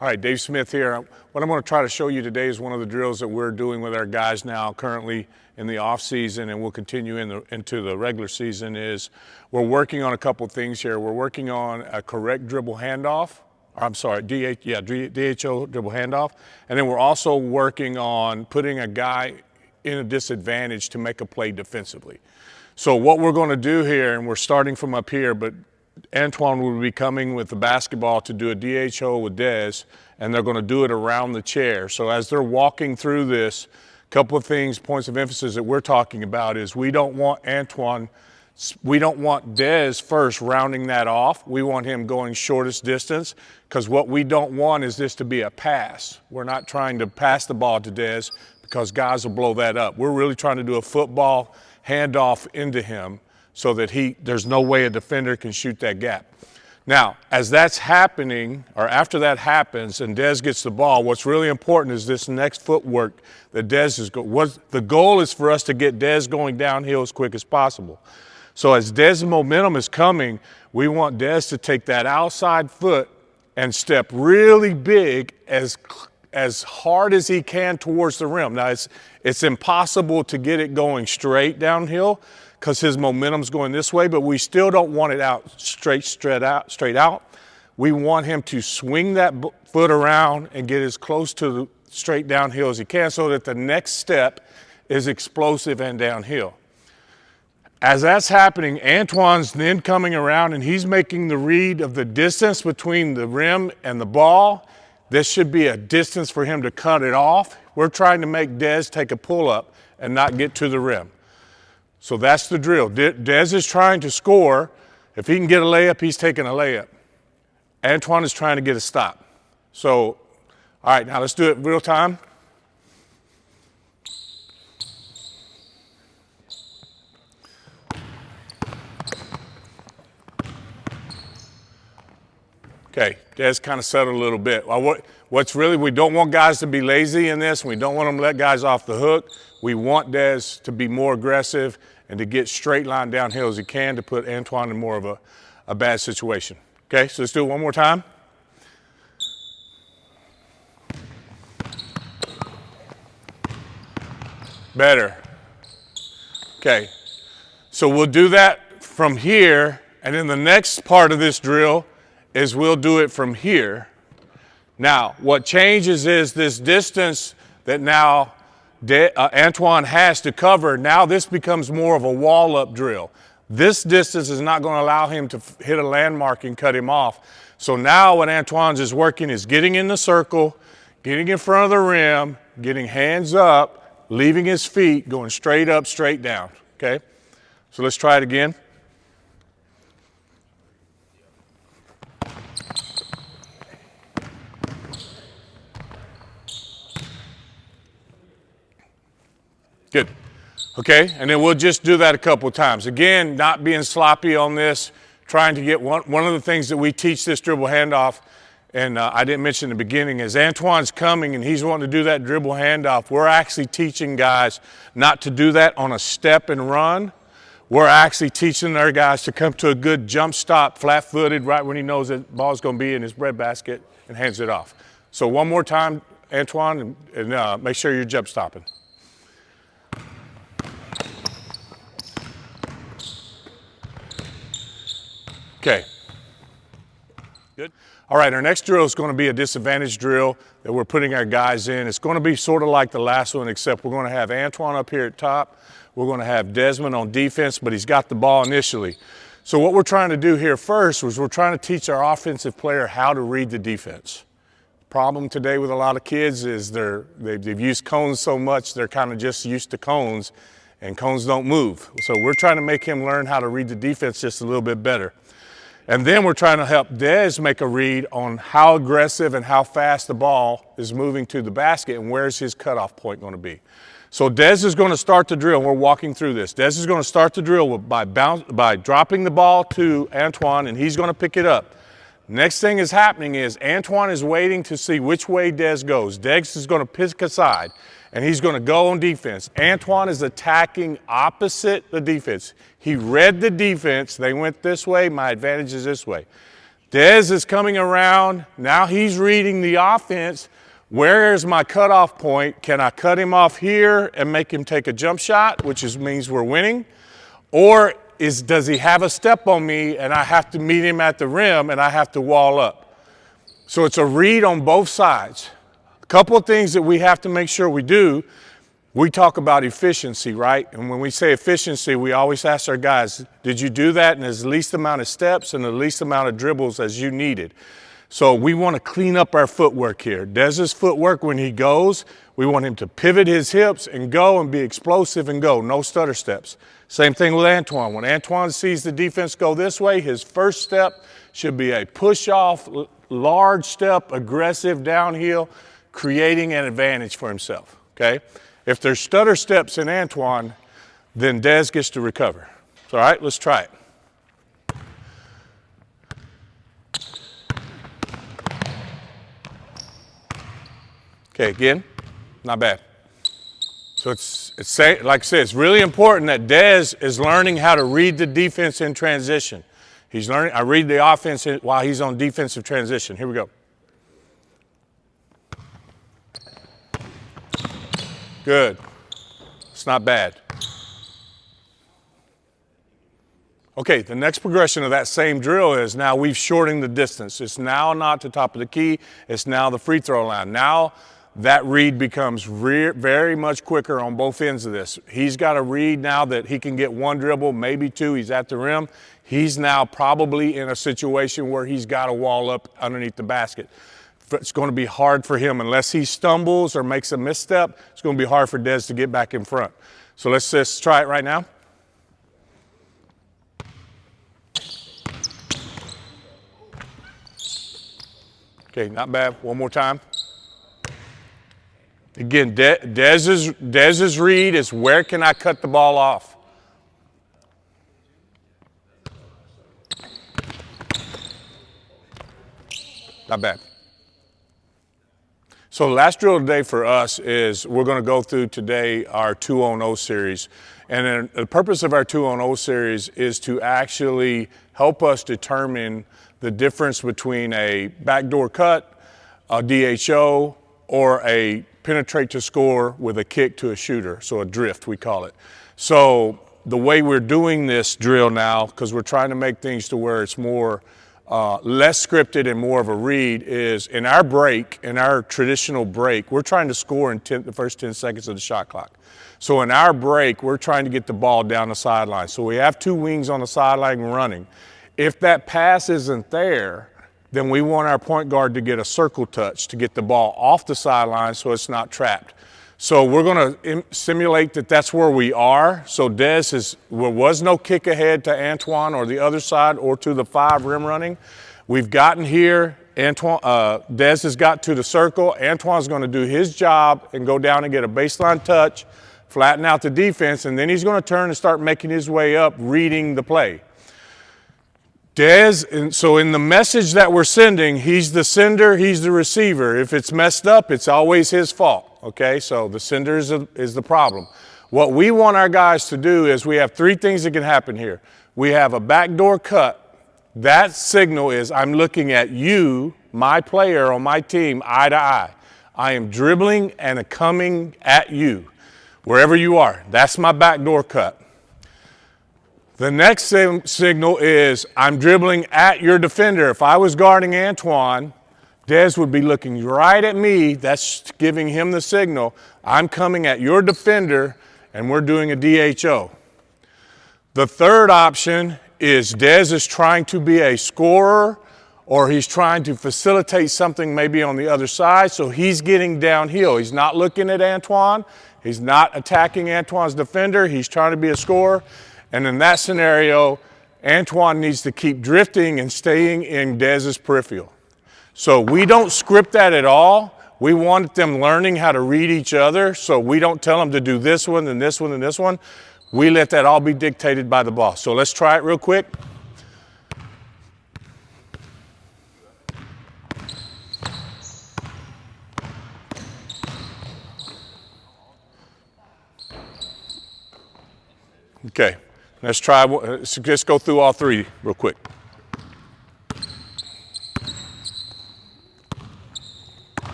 All right, Dave Smith here. What I'm going to try to show you today is one of the drills that we're doing with our guys now currently in the off season, and we'll continue into the regular season. Is we're working on a couple things here. We're working on a correct dribble handoff. I'm sorry, DHO dribble handoff. And then we're also working on putting a guy in a disadvantage to make a play defensively. So what we're going to do here, and we're starting from up here, but Antoine will be coming with the basketball to do a DHO with Dez, and they're going to do it around the chair. So as they're walking through this, a couple of things, points of emphasis that we're talking about is we don't want Dez first rounding that off. We want him going shortest distance, because what we don't want is this to be a pass. We're not trying to pass the ball to Dez because guys will blow that up. We're really trying to do a football handoff into him so that there's no way a defender can shoot that gap. Now, as that's happening, or after that happens and Dez gets the ball, what's really important is this next footwork that Dez is going. The goal is for us to get Dez going downhill as quick as possible. So as Dez's momentum is coming, we want Dez to take that outside foot and step really big as hard as he can towards the rim. Now, it's impossible to get it going straight downhill because his momentum's going this way, but we still don't want it out straight out. We want him to swing that foot around and get as close to the straight downhill as he can so that the next step is explosive and downhill. As that's happening, Antoine's then coming around and he's making the read of the distance between the rim and the ball. This should be a distance for him to cut it off. We're trying to make Dez take a pull-up and not get to the rim. So that's the drill. Dez is trying to score. If he can get a layup, he's taking a layup. Antoine is trying to get a stop. So, all right, now let's do it real time. Okay, Dez kind of settled a little bit. What's really, we don't want guys to be lazy in this. We don't want them to let guys off the hook. We want Dez to be more aggressive and to get straight line downhill as he can to put Antoine in more of a bad situation. Okay, so let's do it one more time. Better. Okay, so we'll do that from here, and then the next part of this drill is we'll do it from here. Now, what changes is this distance that now Antoine has to cover. Now this becomes more of a wall-up drill. This distance is not going to allow him to hit a landmark and cut him off. So now what Antoine's is working is getting in the circle, getting in front of the rim, getting hands up, leaving his feet, going straight up, straight down, okay? So let's try it again. Good. Okay, and then we'll just do that a couple of times. Again, not being sloppy on this, trying to get one of the things that we teach this dribble handoff, and I didn't mention in the beginning, is Antoine's coming and he's wanting to do that dribble handoff. We're actually teaching guys not to do that on a step and run. We're actually teaching our guys to come to a good jump stop, flat-footed, right when he knows that ball's going to be in his breadbasket and hands it off. So one more time, Antoine, and make sure you're jump stopping. Okay, good. All right, our next drill is going to be a disadvantage drill that we're putting our guys in. It's going to be sort of like the last one, except we're going to have Antoine up here at top. We're going to have Desmond on defense, but he's got the ball initially. So what we're trying to do here first was we're trying to teach our offensive player how to read the defense. The problem today with a lot of kids is they've used cones so much, they're kind of just used to cones, and cones don't move. So we're trying to make him learn how to read the defense just a little bit better. And then we're trying to help Dez make a read on how aggressive and how fast the ball is moving to the basket and where's his cutoff point going to be. So Dez is going to start the drill. We're walking through this. Dez is going to start the drill by dropping the ball to Antoine, and he's going to pick it up. Next thing is happening is Antoine is waiting to see which way Dez goes. Dez is going to pick a side, and he's going to go on defense. Antoine is attacking opposite the defense. He read the defense. They went this way. My advantage is this way. Dez is coming around. Now he's reading the offense. Where is my cutoff point? Can I cut him off here and make him take a jump shot, which means we're winning? Or does he have a step on me and I have to meet him at the rim and I have to wall up? So it's a read on both sides. A couple of things that we have to make sure we do. We talk about efficiency, right? And when we say efficiency, we always ask our guys, did you do that in as least amount of steps and the least amount of dribbles as you needed? So we want to clean up our footwork here. Dez's footwork, when he goes, we want him to pivot his hips and go and be explosive and go, no stutter steps. Same thing with Antoine. When Antoine sees the defense go this way, his first step should be a push-off, large step, aggressive downhill, creating an advantage for himself, okay? If there's stutter steps in Antoine, then Dez gets to recover. So, all right, let's try it. Okay, again, not bad. So it's like I said, it's really important that Dez is learning how to read the defense in transition. He's learning, I read the offense while he's on defensive transition. Here we go. Good. It's not bad. Okay, the next progression of that same drill is now we've shortened the distance. It's now not the top of the key. It's now the free throw line. Now that read becomes very much quicker on both ends of this. He's got a read now that he can get one dribble, maybe two. He's at the rim. He's now probably in a situation where he's got to wall up underneath the basket. It's going to be hard for him unless he stumbles or makes a misstep. It's going to be hard for Dez to get back in front. So let's just try it right now. Okay, not bad. One more time. Again, Dez's read is where can I cut the ball off? Not bad. So the last drill today for us is we're going to go through today our 2-on-0 series. And then the purpose of our 2-on-0 series is to actually help us determine the difference between a backdoor cut, a DHO, or a penetrate to score with a kick to a shooter, so a drift we call it. So the way we're doing this drill now, because we're trying to make things to where it's more less scripted and more of a read, is in our break, in our traditional break, we're trying to score in the first 10 seconds of the shot clock. So in our break, we're trying to get the ball down the sideline. So we have two wings on the sideline running. If that pass isn't there, then we want our point guard to get a circle touch to get the ball off the sideline so it's not trapped. So we're going to simulate that that's where we are. So there was no kick ahead to Antoine or the other side or to the 5 rim running. We've gotten here. Dez has got to the circle. Antoine's going to do his job and go down and get a baseline touch, flatten out the defense, and then he's going to turn and start making his way up, reading the play. Dez, so in the message that we're sending, he's the sender, he's the receiver. If it's messed up, it's always his fault. Okay, so the sender is the problem. What we want our guys to do is we have 3 things that can happen here. We have a backdoor cut. That signal is I'm looking at you, my player on my team, eye to eye. I am dribbling and coming at you, wherever you are. That's my backdoor cut. The next signal is I'm dribbling at your defender. If I was guarding Antoine, Dez would be looking right at me. That's giving him the signal. I'm coming at your defender, and we're doing a DHO. The third option is Dez is trying to be a scorer, or he's trying to facilitate something maybe on the other side, so he's getting downhill. He's not looking at Antoine. He's not attacking Antoine's defender. He's trying to be a scorer. And in that scenario, Antoine needs to keep drifting and staying in Dez's peripheral. So we don't script that at all. We want them learning how to read each other, so we don't tell them to do this one and this one and this one. We let that all be dictated by the boss. So let's try it real quick. Okay, let's try, let's just go through all 3 real quick.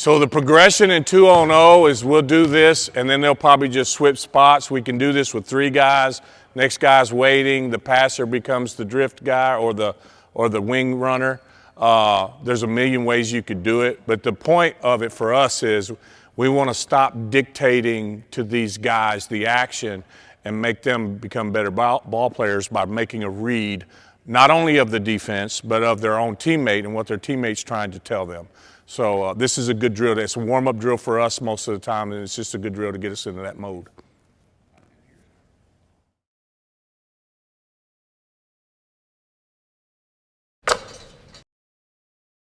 So the progression in 2-on-0 is we'll do this, and then they'll probably just switch spots. We can do this with 3 guys. Next guy's waiting. The passer becomes the drift guy or the wing runner. There's a million ways you could do it, but the point of it for us is we want to stop dictating to these guys the action and make them become better ball players by making a read, not only of the defense, but of their own teammate and what their teammate's trying to tell them. So this is a good drill. It's a warm-up drill for us most of the time, and it's just a good drill to get us into that mode.